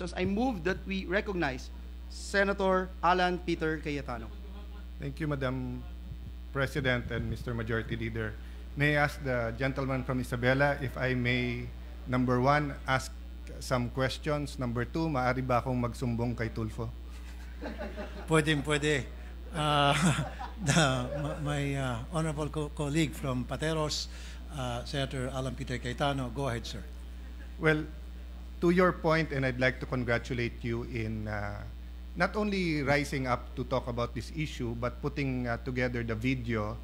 I move that we recognize Senator Alan Peter Cayetano. Thank you, Madam President and Mr. Majority Leader. May I ask the gentleman from Isabela if I may, number one, ask some questions. Number two, maaari ba akong magsumbong kay Tulfo? Pwede. My honorable colleague from Pateros, Senator Alan Peter Cayetano, go ahead, sir. Well, to your point, and I'd like to congratulate you in not only rising up to talk about this issue, but putting together the video.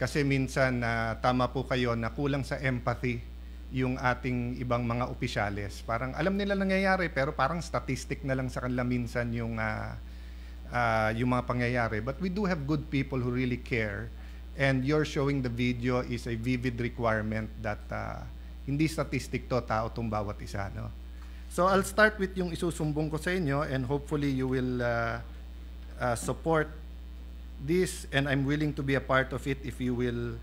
Kasi minsan, tama po kayo na kulang sa empathy yung ating ibang mga opisyales. Parang alam nila nangyayari, pero parang statistic na lang sa kanila minsan yung mga pangyayari. But we do have good people who really care. And your showing the video is a vivid requirement that hindi statistic to, tao tong bawat isa. No? So I'll start with yung isusumbong ko sa inyo, and hopefully you will support this, and I'm willing to be a part of it if you will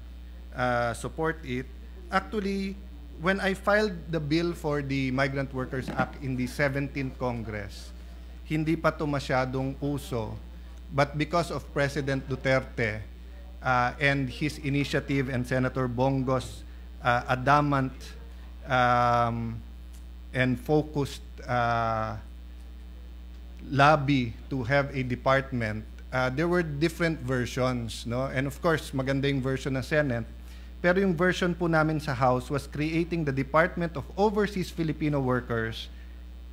support it. Actually, when I filed the bill for the Migrant Workers Act in the 17th Congress, hindi pa to masyadong uso, but because of President Duterte and his initiative and Senator Bongo's adamant and focused lobby to have a department, there were different versions, no? And of course, maganda yung version ng Senate, pero yung version po namin sa House was creating the Department of Overseas Filipino Workers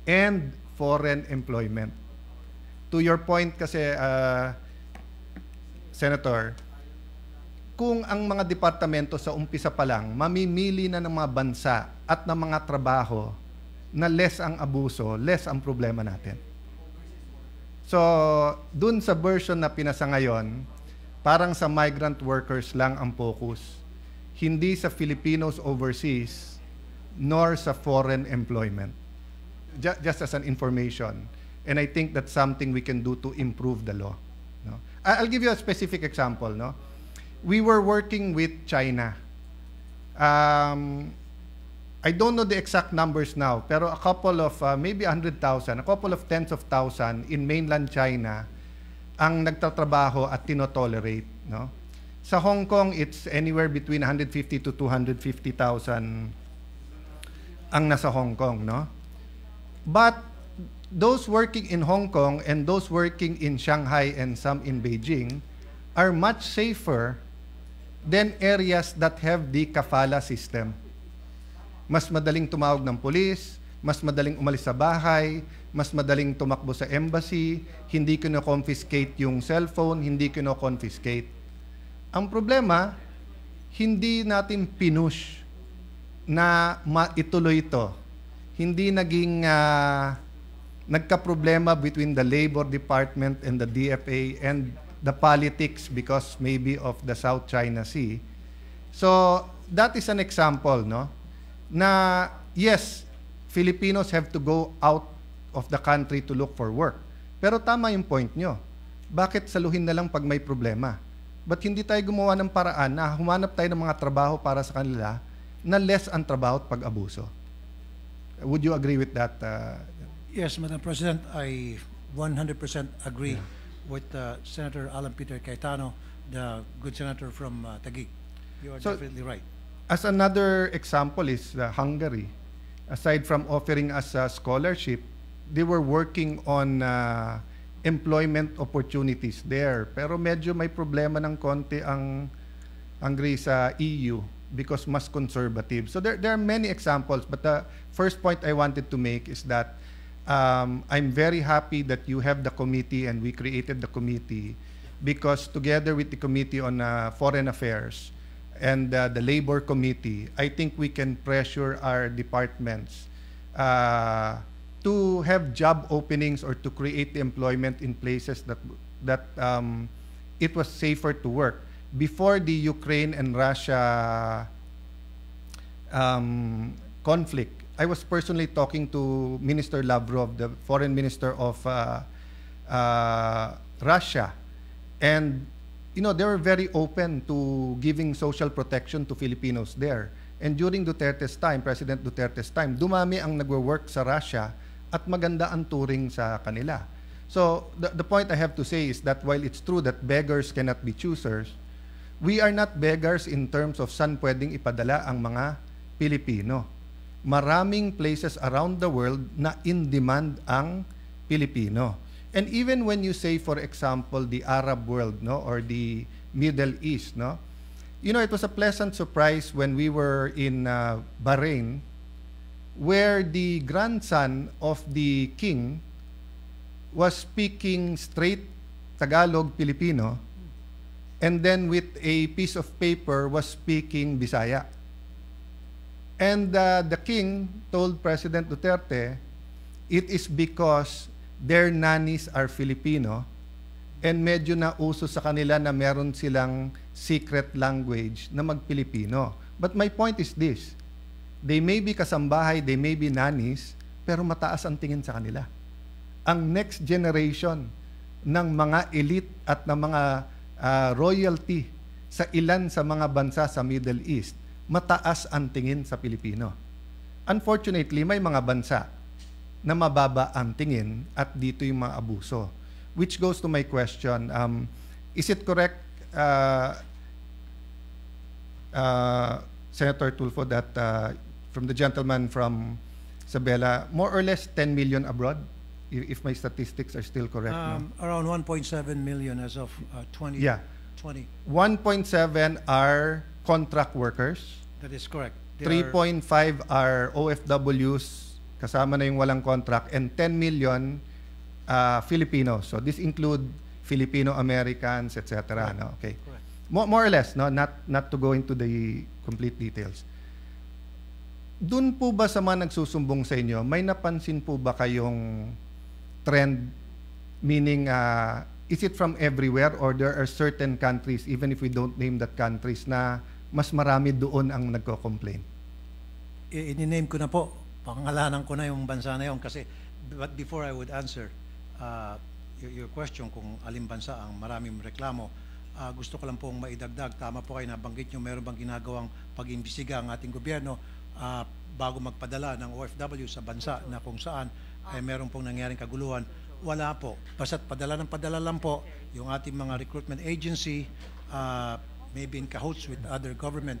and Foreign Employment. To your point kasi, Senator, kung ang mga departamento sa umpisa pa lang, mamimili na ng mga bansa at ng mga trabaho na less ang abuso, less ang problema natin. So, dun sa version na pinasa ngayon, parang sa migrant workers lang ang focus. Hindi sa Filipinos overseas, nor sa foreign employment. Just as an information. And I think that's something we can do to improve the law. No? I'll give you a specific example. No? We were working with China. I don't know the exact numbers now, pero a couple of, maybe 100,000, a couple of tens of thousands in mainland China ang nagtatrabaho at tinotolerate. No? Sa Hong Kong, it's anywhere between 150 to 250,000 ang nasa Hong Kong. No? But those working in Hong Kong and those working in Shanghai and some in Beijing are much safer than areas that have the kafala system. Mas madaling tumawag ng pulis, mas madaling umalis sa bahay, mas madaling tumakbo sa embassy, hindi kino-confiscate yung cellphone, hindi kino-confiscate. Ang problema, hindi natin pinush na maituloy ito. Hindi naging nagka-problema between the Labor Department and the DFA and the politics because maybe of the South China Sea. So, that is an example, no? Na yes, Filipinos have to go out of the country to look for work. Pero tama yung point nyo. Bakit saluhin na lang pag may problema? Ba't hindi tayo gumawa ng paraan na humanap tayo ng mga trabaho para sa kanila na less ang trabaho at pag-abuso? Would you agree with that? Yes, Madam President, I 100% agree with Senator Alan Peter Cayetano, the good senator from Taguig. You are definitely right. As another example is Hungary. Aside from offering us a scholarship, they were working on employment opportunities there. Pero medyo may problema ng konti ang Hungary sa EU because mas conservative. So there are many examples, but the first point I wanted to make is that I'm very happy that you have the committee and we created the committee because together with the Committee on Foreign Affairs and the Labor Committee, I think we can pressure our departments to have job openings or to create the employment in places that it was safer to work. Before the Ukraine and Russia conflict, I was personally talking to Minister Lavrov, the foreign minister of Russia, and they were very open to giving social protection to Filipinos there. And during Duterte's time, President Duterte's time, dumami ang nagwo-work sa Russia at maganda ang turing sa kanila. So, the point I have to say is that while it's true that beggars cannot be choosers, we are not beggars in terms of saan pwedeng ipadala ang mga Pilipino. Maraming places around the world na in demand ang Pilipino. And even when you say, for example, the Arab world, no, or the Middle East, no, you know, it was a pleasant surprise when we were in Bahrain, where the grandson of the king was speaking straight Tagalog Filipino, and then with a piece of paper was speaking Bisaya. And the king told President Duterte, it is because their nannies are Filipino and medyo nauso sa kanila na meron silang secret language na mag-Pilipino. But my point is this, they may be kasambahay, they may be nannies, pero mataas ang tingin sa kanila. Ang next generation ng mga elite at ng mga royalty sa ilan sa mga bansa sa Middle East, mataas ang tingin sa Pilipino. Unfortunately, may mga bansa na mababa ang tingin at dito yung mga abuso. Which goes to my question, is it correct, Senator Tulfo, that from the gentleman from Isabela, more or less 10 million abroad? If my statistics are still correct. No? Around 1.7 million as of 2020. Yeah. 1.7 are contract workers. That is correct. 3.5 are OFWs, kasama na yung walang contract, and 10 million Filipinos. So this include Filipino-Americans, etc. No? Okay. More or less, no? Not to go into the complete details. Doon po ba sa mga nagsusumbong sa inyo, may napansin po ba kayong trend, meaning is it from everywhere or there are certain countries, even if we don't name that countries, na mas marami doon ang nagko-complain? I-name ko na po, pangalanan ko na yung bansa na yun kasi, but before I would answer your question kung alin bansa ang maraming reklamo, gusto ko lang pong maidagdag, tama po kayo, nabanggit nyo meron bang ginagawang pag-imbestiga ang ating gobyerno bago magpadala ng OFW sa bansa na kung saan ay meron pong nangyaring kaguluhan. Wala po. Basta't padala ng padala lang po yung ating mga recruitment agency, maybe in cahoots with other government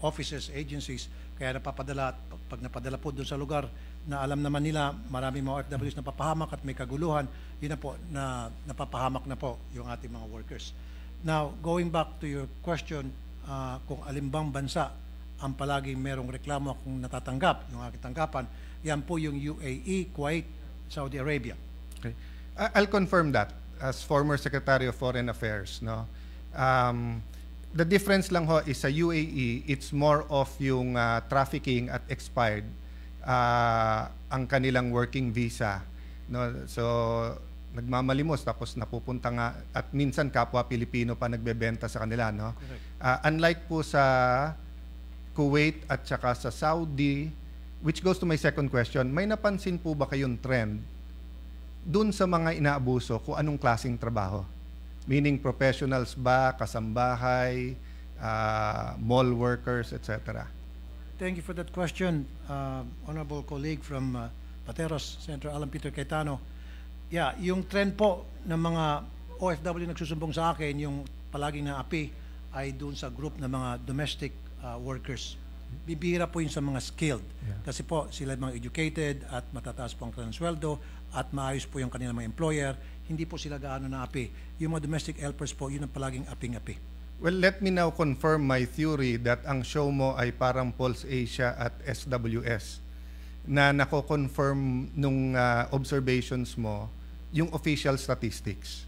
offices, agencies, kaya napapadala, pag napadala po doon sa lugar na alam naman nila maraming mga OFWs na papahamak at may kaguluhan, yun na po, na napapahamak na po yung ating mga workers. Now, going back to your question, kung alimbang bansa ang palaging merong reklamo kung natatanggap, yung aking tanggapan, yan po yung UAE, Kuwait, Saudi Arabia. Okay. I'll confirm that as former Secretary of Foreign Affairs. No? The difference lang ho is sa UAE, it's more of yung trafficking at expired ang kanilang working visa. No? So, nagmamalimos tapos napupunta nga at minsan kapwa Pilipino pa nagbebenta sa kanila. No? Unlike po sa Kuwait at saka sa Saudi, which goes to my second question, may napansin po ba kayong trend dun sa mga inaabuso kung anong klaseng trabaho? Meaning professionals ba, kasambahay, mall workers, etc.? Thank you for that question, honorable colleague from Pateros, Senator Alan Peter Cayetano. Yeah, yung trend po ng mga OFW nagsusumbong sa akin, yung palaging naapi ay dun sa group ng mga domestic workers. Bibihira po yun sa mga skilled. Kasi po sila mga educated at matataas po ang kanilang sweldo at maayos po yung kanilang mga employer. Hindi po sila gaano naapi. Yung mga domestic helpers po, yun ang palaging aping-api. Well, let me now confirm my theory that ang show mo ay parang Pulse Asia at SWS na nako-confirm nung observations mo yung official statistics.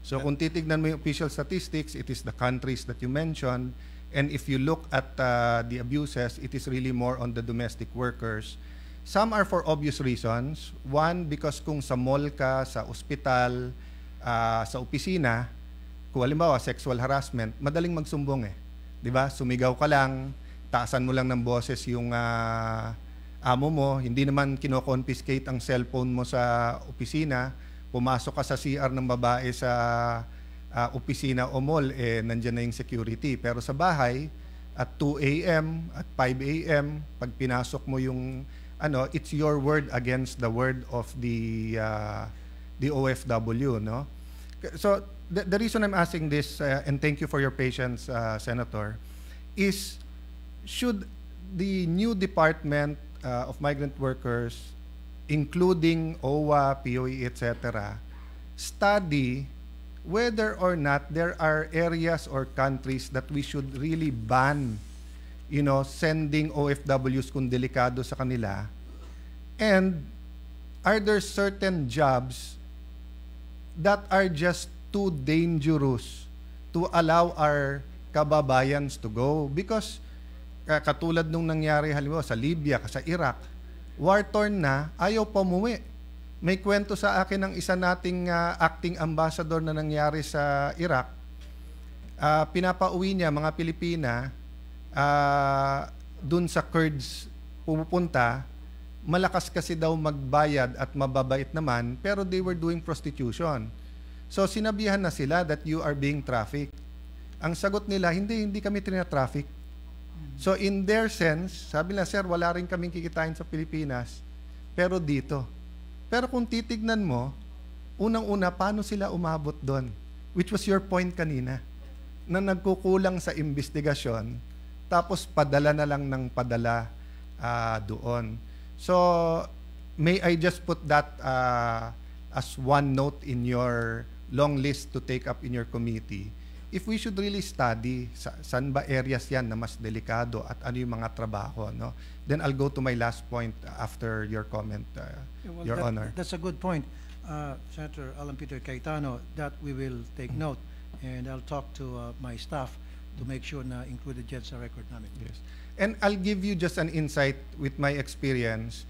So kung titignan mo yung official statistics, it is the countries that you mentioned. And if you look at the abuses, it is really more on the domestic workers. Some are for obvious reasons. One, because kung sa mall ka, sa ospital, sa opisina, kung halimbawa sexual harassment, madaling magsumbong eh. 'Di ba? Sumigaw ka lang, taasan mo lang ng boses yung amo mo, hindi naman kino-confiscate ang cellphone mo sa opisina, pumasok ka sa CR ng babae sa opisina o mall, nandyan na yung security. Pero sa bahay, at 2 a.m., at 5 a.m., pag pinasok mo yung it's your word against the word of the OFW, no? So the reason I'm asking this, and thank you for your patience, Senator, is should the new Department of Migrant Workers, including OWA, POE, etc., study whether or not there are areas or countries that we should really ban, sending OFWs kung delikado sa kanila? And are there certain jobs that are just too dangerous to allow our kababayans to go? Because katulad nung nangyari halimbawa sa Libya, sa Iraq, war-torn na, ayaw pa umuwi. May kwento sa akin ng isa nating acting ambassador na nangyari sa Iraq. Pinapauwi niya mga Pilipina dun sa Kurds pupunta. Malakas kasi daw magbayad at mababait naman, pero they were doing prostitution. So sinabihan na sila that you are being trafficked. Ang sagot nila, hindi kami traffic. So in their sense, sabi nila, sir, wala rin kaming kikitain sa Pilipinas, pero dito. Pero kung titignan mo, unang-una, paano sila umabot doon? Which was your point kanina, na nagkukulang sa investigasyon, tapos padala na lang ng padala doon. So, may I just put that as one note in your long list to take up in your committee? If we should really study saan ba areas yan na mas delikado at ano yung mga trabaho, no? Then I'll go to my last point after your comment, Your Honor. That's a good point, Senator Alan Peter Cayetano, that we will take note, and I'll talk to my staff to make sure na included dyan sa record namin. Yes. And I'll give you just an insight with my experience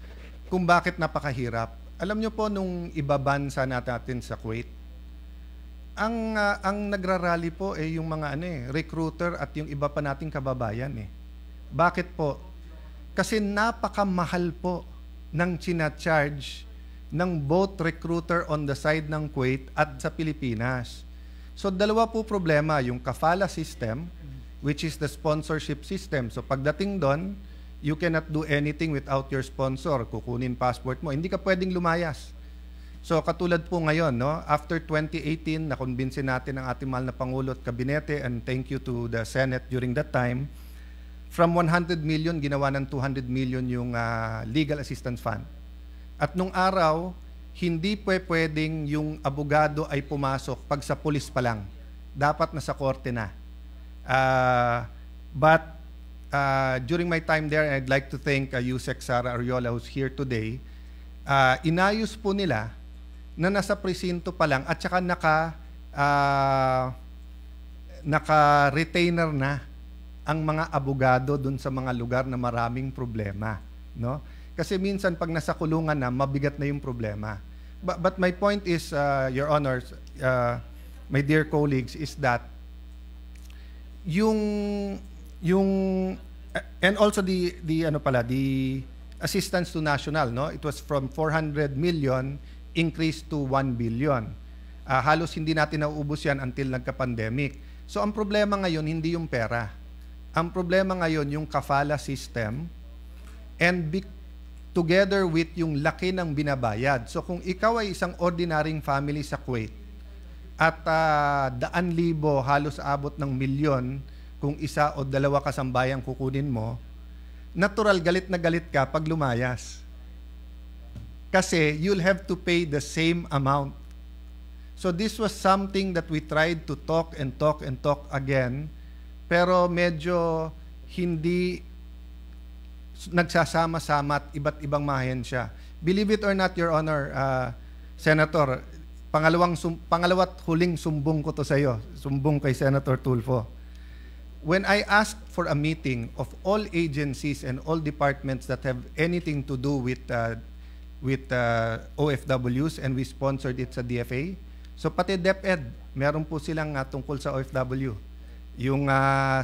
kung bakit napakahirap. Alam nyo po, nung ibabansa natin sa Kuwait, ang nagrarally po yung mga recruiter at yung iba pa nating kababayan Bakit po? Kasi napakamahal po ng charge ng both recruiter on the side ng Kuwait at sa Pilipinas. So dalawa po problema, yung kafala system, which is the sponsorship system. So pagdating doon, you cannot do anything without your sponsor. Kukunin passport mo, hindi ka pwedeng lumayas. So katulad po ngayon, no, after 2018, nakonbinsin natin ang ating mahal na Pangulo at Kabinete, and thank you to the Senate during that time, from 100 million, ginawa ng 200 million yung legal assistance fund. At nung araw, hindi pwedeng yung abogado ay pumasok pag sa pulis pa lang. Dapat nasa korte na. But during my time there, I'd like to thank Yusek Sara Ariola who's here today, inayos po nila na nasa presinto pa lang at saka naka-retainer na ang mga abogado dun sa mga lugar na maraming problema, no? Kasi minsan pag nasa kulungan na, mabigat na yung problema. But my point is, Your Honors, my dear colleagues, is that and also the assistance to national, no? It was from 400 million increased to 1 billion. Halos hindi natin nauubos yan until nagka-pandemic. So ang problema ngayon hindi yung pera. Ang problema ngayon yung kafala system, and together with yung laki ng binabayad. So kung ikaw ay isang ordinaryong family sa Kuwait at 100,000, halos abot ng milyon, kung isa o dalawa kasambayang kukunin mo, natural galit na galit ka pag lumayas. Kasi you'll have to pay the same amount. So this was something that we tried to talk and talk and talk again, pero medyo hindi nagsasama-sama at iba't ibang mga ahensya. Believe it or not, Your Honor, Senator, pangalawa't huling sumbong ko to sa iyo, sumbong kay Senator Tulfo. When I asked for a meeting of all agencies and all departments that have anything to do with OFWs, and we sponsored it sa DFA, so pati DepEd, meron po silang tungkol sa OFW. Yung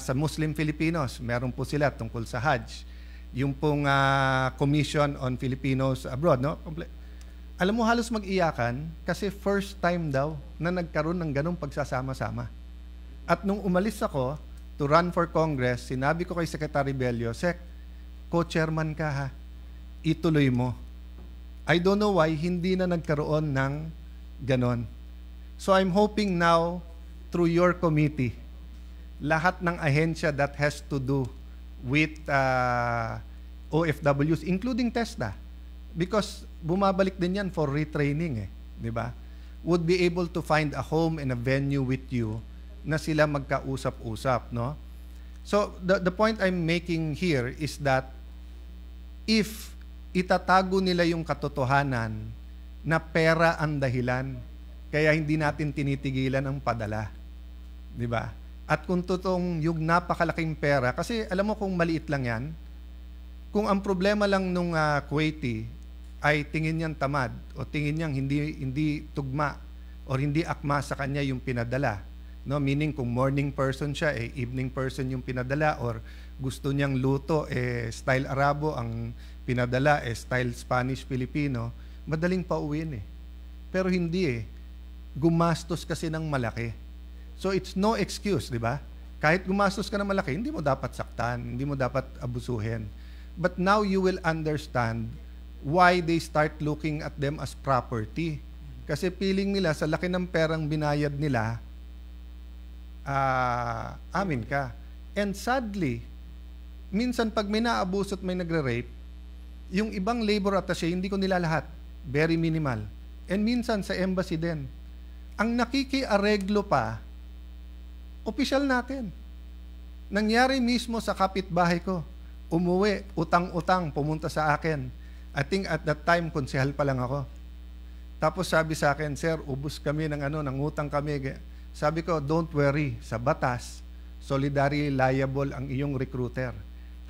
sa Muslim Filipinos, meron po sila tungkol sa Hajj. Yung pong Commission on Filipinos Abroad, no? Alam mo, halos mag-iyakan kasi first time daw na nagkaroon ng ganong pagsasama-sama. At nung umalis ako to run for Congress, sinabi ko kay Secretary Bello, Sec, co-chairman ka ha. ituloy mo. I don't know why hindi na nagkaroon ng ganon. So I'm hoping now, through your committee, lahat ng ahensya that has to do with OFWs, including TESDA, because bumabalik din yan for retraining, di ba? Would be able to find a home and a venue with you na sila magkausap-usap, no? So the point I'm making here is that if itatago nila yung katotohanan na pera ang dahilan, kaya hindi natin tinitigilan ang padala, di ba? At kung totoong yung napakalaking pera, kasi alam mo kung maliit lang yan, kung ang problema lang nung Kuwaiti ay tingin niyang tamad o tingin niyang hindi tugma o hindi akma sa kanya yung pinadala, no? Meaning kung morning person siya, evening person yung pinadala, or gusto niyang luto, style Arabo, ang pinadala, style Spanish-Filipino, madaling pauwiin Pero hindi gumastos kasi ng malaki. So it's no excuse, di ba? Kahit gumastos ka ng malaki, hindi mo dapat saktan, hindi mo dapat abusuhin. But now you will understand why they start looking at them as property. Kasi feeling nila sa laki ng perang binayad nila, amin ka. And sadly, minsan pag may naabuso at may nagre-rape, yung ibang labor attaché, hindi ko nila lahat. Very minimal. And minsan sa embassy din. Ang nakikiareglo pa, opisyal natin. Nangyari mismo sa kapitbahay ko. Umuwi, utang-utang, pumunta sa akin. I think at that time, konsehal pa lang ako. Tapos sabi sa akin, sir, ubus kami ng utang kami. Sabi ko, don't worry, sa batas, solidarity liable ang iyong recruiter.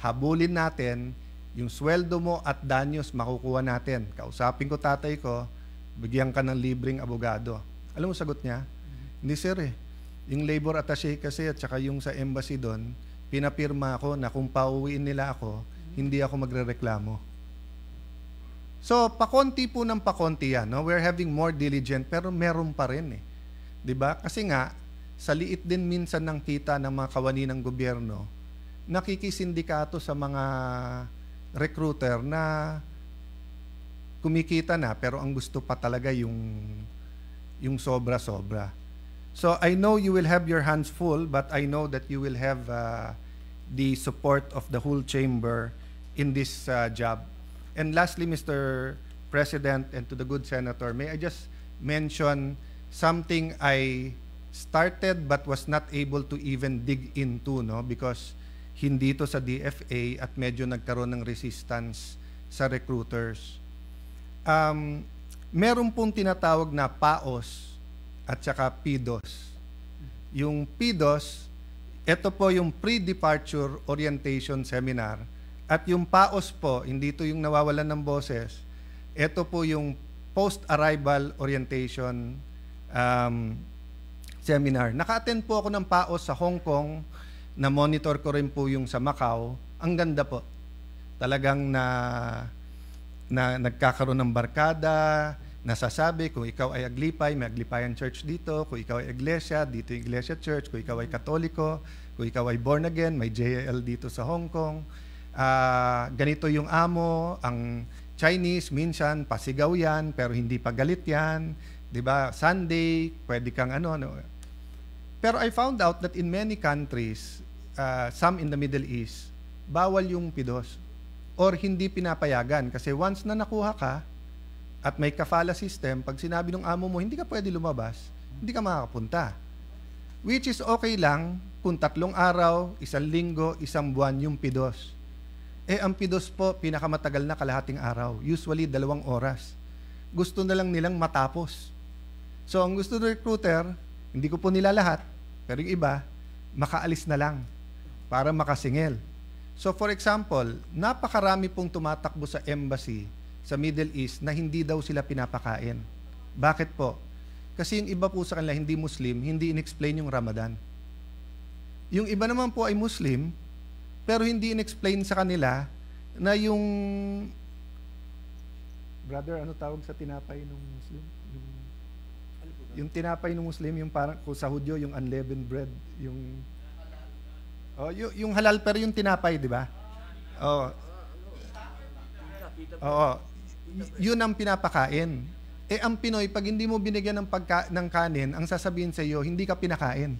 Habulin natin, yung sweldo mo at danyos makukuha natin. Kausapin ko tatay ko, bigyan ka ng libreng abogado. Alam mo sagot niya? Hindi sir Yung labor attaché kasi at saka yung sa embassy doon, pinapirma ako na kung pauwiin nila ako, hindi ako magrereklamo. So, pakonti po ng pakonti yan. No? We're having more diligent, pero meron pa rin Diba? Kasi nga, sa liit din minsan ng kita ng mga kawani ng gobyerno, nakikisindikato sa mga recruiter na kumikita na, pero ang gusto pa talaga yung sobra-sobra. So I know you will have your hands full, but I know that you will have the support of the whole chamber in this job. And lastly, Mr. President, and to the good Senator, may I just mention something I started but was not able to even dig into, no? Because hindi to sa DFA at medyo nagkaroon ng resistance sa recruiters. Meron pong tinatawag na PAOS at saka PDOS. Yung PDOS, ito po yung Pre-Departure Orientation Seminar. At yung PAOS po, hindi ito yung nawawalan ng boses, ito po yung Post-Arrival Orientation Seminar. Naka-attend po ako ng PAOS sa Hong Kong, na-monitor ko rin po yung sa Macau. Ang ganda po. Talagang nagkakaroon ng barkada, nasasabi kung ikaw ay Aglipay, may Aglipayan Church dito, kung ikaw ay Iglesia, dito Iglesia Church, kung ikaw ay Katoliko, kung ikaw ay born again, may JL dito sa Hong Kong. Ganito yung amo, ang Chinese, minsan pasigaw yan, pero hindi pa galit yan. Diba? Sunday, pwede kang ano. Pero I found out that in many countries, some in the Middle East, bawal yung PDOS or hindi pinapayagan. Kasi once na nakuha ka at may kafala system, pag sinabi ng amo mo, hindi ka pwede lumabas, hindi ka makakapunta. Which is okay lang kung 3 araw, 1 linggo, 1 buwan yung PDOS. Ang PDOS po, pinakamatagal na kalahating araw. Usually, 2 oras. Gusto na lang nilang matapos. So, ang gusto ng recruiter, hindi ko po nila lahat, pero yung iba, makaalis na lang para makasingil. So, for example, napakarami pong tumatakbo sa embassy sa Middle East na hindi daw sila pinapakain. Bakit po? Kasi yung iba po sa kanila, hindi Muslim, hindi in-explain yung Ramadan. Yung iba naman po ay Muslim, pero hindi in-explain sa kanila na yung... Brother, ano tawag sa tinapay ng Muslim? Yung tinapay ng Muslim, yung parang kung sa Hudyo, yung unleavened bread, yung yung halal pero yung tinapay, di ba? Oo. Yun ang pinapakain. Eh ang Pinoy, pag hindi mo binigyan ng kanin, ang sasabihin sa iyo, hindi ka pinakain.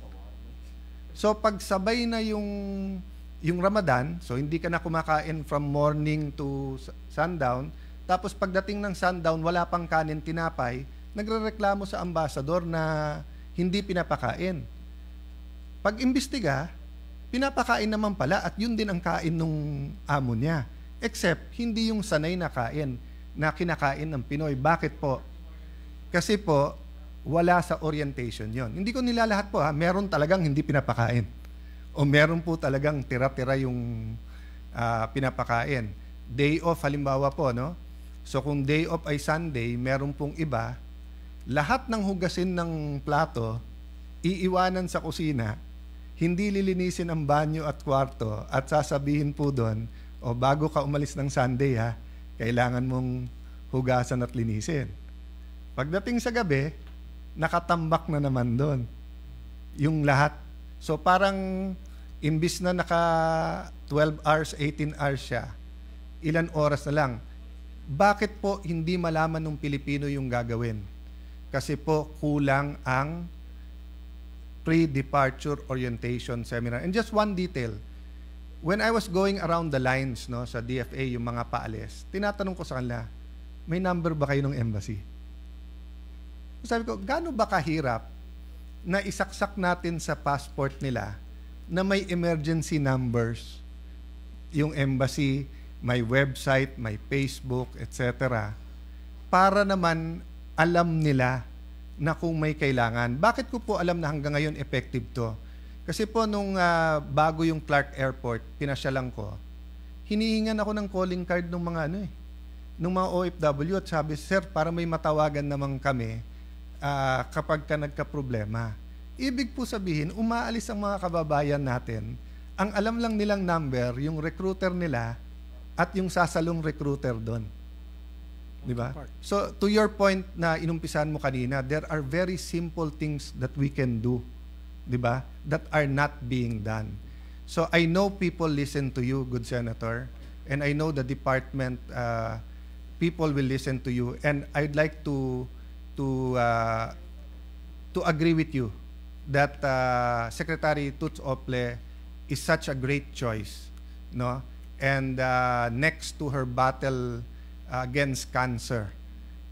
So pag sabay na yung Ramadan, so hindi ka na kumakain from morning to sundown, tapos pagdating ng sundown, wala pang kanin, tinapay, nagrereklamo sa ambassador na hindi pinapakain. Pag imbestiga, pinapakain naman pala at yun din ang kain ng amo niya. Except, hindi yung sanay na kain na kinakain ng Pinoy. Bakit po? Kasi po, wala sa orientation yon. Hindi ko nilalahat po, meron talagang hindi pinapakain. O meron po talagang tira-tira yung pinapakain. Day off, halimbawa po, no? So kung day off ay Sunday, meron pong iba, lahat ng hugasin ng plato, iiwanan sa kusina, hindi lilinisin ang banyo at kwarto, at sasabihin po doon, o bago ka umalis ng Sunday kailangan mong hugasan at linisin. Pagdating sa gabi, nakatambak na naman doon yung lahat. So parang imbis na naka 12 hours, 18 hours siya, ilan oras na lang. Bakit po hindi malaman ng Pilipino yung gagawin? Kasi po kulang ang pre-departure orientation seminar. And just one detail, when I was going around the lines sa DFA, yung mga paalis, tinatanong ko sa kanila, may number ba kayo ng embassy? Sabi ko, gaano ba kahirap na isaksak natin sa passport nila na may emergency numbers, yung embassy, may website, may Facebook, etc. Para naman alam nila na kung may kailangan. Bakit ko po alam na hanggang ngayon effective to? Kasi po nung bago yung Clark Airport, pinasyalan ko, hinihingan ako ng calling card ng mga ng mga OFW at sabi, sir, para may matawagan naman kami kapag ka nagka-problema. Ibig po sabihin, umaalis ang mga kababayan natin, ang alam lang nilang number, yung recruiter nila, at yung sasalong recruiter doon. Di ba? So, to your point na inumpisahan mo kanina, there are very simple things that we can do, di ba? That are not being done. So, I know people listen to you, good Senator, and I know the department people will listen to you, and I'd like to agree with you that Secretary Toots Ople is such a great choice, no? And next to her battle against cancer,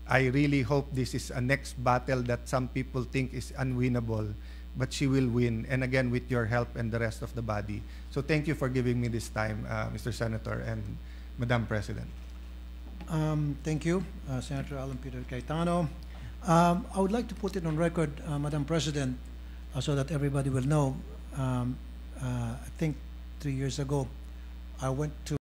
I really hope this is a next battle that some people think is unwinnable, but she will win, and again with your help and the rest of the body. So thank you for giving me this time, Mr. Senator and Madam President. Thank you, Senator Alan Peter Cayetano. I would like to put it on record, Madam President, so that everybody will know. I think 3 years ago, I went to